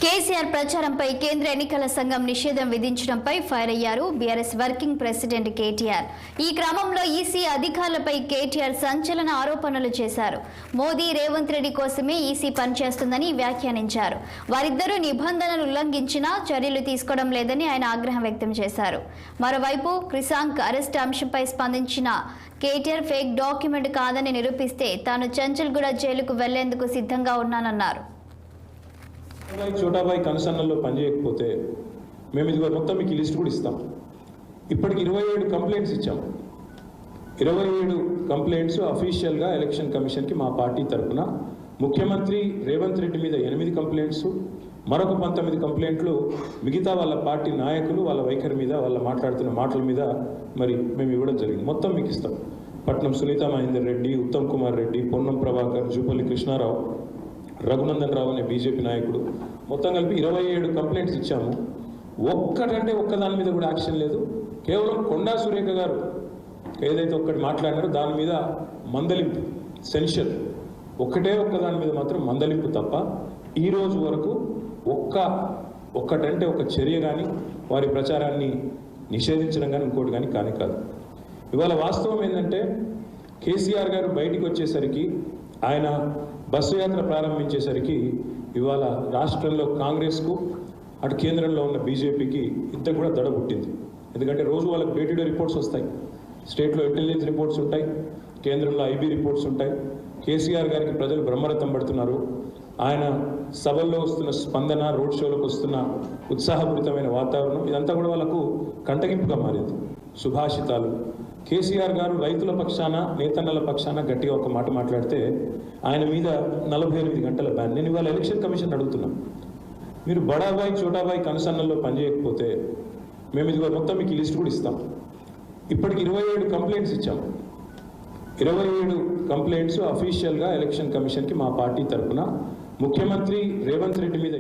కేసీఆర్ ప్రచారంపై కేంద్ర ఎన్నికల సంఘం నిషేధం విధించడంపై ఫైర్ అయ్యారు బీఆర్ఎస్ వర్కింగ్ ప్రెసిడెంట్ కేటీఆర్. ఈ క్రమంలో ఈసీ అధికారులపై కేటీఆర్ సంచలన ఆరోపణలు చేశారు. మోదీ రేవంత్ రెడ్డి కోసమే ఈసీ పనిచేస్తుందని వ్యాఖ్యానించారు. వారిద్దరూ నిబంధనలు ఉల్లంఘించినా చర్యలు తీసుకోవడం లేదని ఆయన ఆగ్రహం వ్యక్తం చేశారు. మరోవైపు క్రిసాంక్ అరెస్ట్ అంశంపై స్పందించిన కేటీఆర్ ఫేక్ డాక్యుమెంట్ కాదని నిరూపిస్తే తాను చంచల్గూడ జైలుకు వెళ్లేందుకు సిద్ధంగా ఉన్నానన్నారు. చోటాబాయి కన్సర్న్లో పనిచేయకపోతే మేము ఇదిగో మొత్తం మీకు లిస్ట్ కూడా ఇస్తాం. ఇప్పటికి 27 కంప్లైంట్స్ ఇచ్చాం. 27 కంప్లైంట్స్ అఫీషియల్గా ఎలక్షన్ కమిషన్కి మా పార్టీ తరఫున ముఖ్యమంత్రి రేవంత్ రెడ్డి మీద 8 కంప్లైంట్స్, మరొక 19 కంప్లైంట్లు మిగతా వాళ్ళ పార్టీ నాయకులు వాళ్ళ వైఖరి మీద వాళ్ళ మాట్లాడుతున్న మాటల మీద మరి మేము ఇవ్వడం జరిగింది. మొత్తం మీకు ఇస్తాం. పట్నం సునీతా మహేందర్ రెడ్డి, ఉత్తమ్ కుమార్ రెడ్డి, పొన్నం ప్రభాకర్, జూపల్లి కృష్ణారావు, రఘునందన్ రావు అనే బీజేపీ నాయకుడు, మొత్తం కలిపి 27 కంప్లైంట్స్ ఇచ్చాము. ఒక్కటంటే ఒక్కదాని మీద కూడా యాక్షన్ లేదు. కేవలం కొండా సురేఖ గారు ఏదైతే ఒక్కటి మాట్లాడారో దాని మీద మందలింపు, సెన్షన్, ఒక్కదాని మీద మాత్రం మందలింపు తప్ప ఈ రోజు వరకు ఒక్కటంటే ఒక చర్య కానీ వారి ప్రచారాన్ని నిషేధించడం కానీ ఇంకోటి కానీ కాదు. ఇవాళ వాస్తవం ఏంటంటే కేసీఆర్ గారు బయటికి వచ్చేసరికి, ఆయన బస్సు యాత్ర ప్రారంభించేసరికి ఇవాళ రాష్ట్రంలో కాంగ్రెస్కు అటు కేంద్రంలో ఉన్న బీజేపీకి ఇంత కూడా దడ పుట్టింది. ఎందుకంటే రోజు వాళ్ళకి డే టు డే రిపోర్ట్స్ వస్తాయి. స్టేట్లో ఇంటెలిజెన్స్ రిపోర్ట్స్ ఉంటాయి, కేంద్రంలో ఐబీ రిపోర్ట్స్ ఉంటాయి. కేసీఆర్ గారికి ప్రజలు బ్రహ్మరథం పడుతున్నారు. ఆయన సభల్లో వస్తున్న స్పందన, రోడ్ షోలకు వస్తున్న ఉత్సాహపూరితమైన వాతావరణం ఇదంతా కూడా వాళ్ళకు కంటగింపుగా మారింది. సుభాషితాలు, కేసీఆర్ గారు రైతుల పక్షాన, నేతన్నల పక్షాన గట్టిగా ఒక మాట మాట్లాడితే ఆయన మీద 48 గంటల బ్యాన్. నేను ఇవాళ ఎలక్షన్ కమిషన్ అడుగుతున్నాను, మీరు బడాబాయి చోటాబాయి కన్సర్న్లో పనిచేయకపోతే మేము ఇదిగో మొత్తం మీకు లిస్ట్ కూడా ఇస్తాం. ఇప్పటికి 27 కంప్లైంట్స్ ఇచ్చాం. 27 కంప్లైంట్స్ అఫీషియల్గా ఎలక్షన్ కమిషన్కి మా పార్టీ తరఫున ముఖ్యమంత్రి రేవంత్ రెడ్డి మీద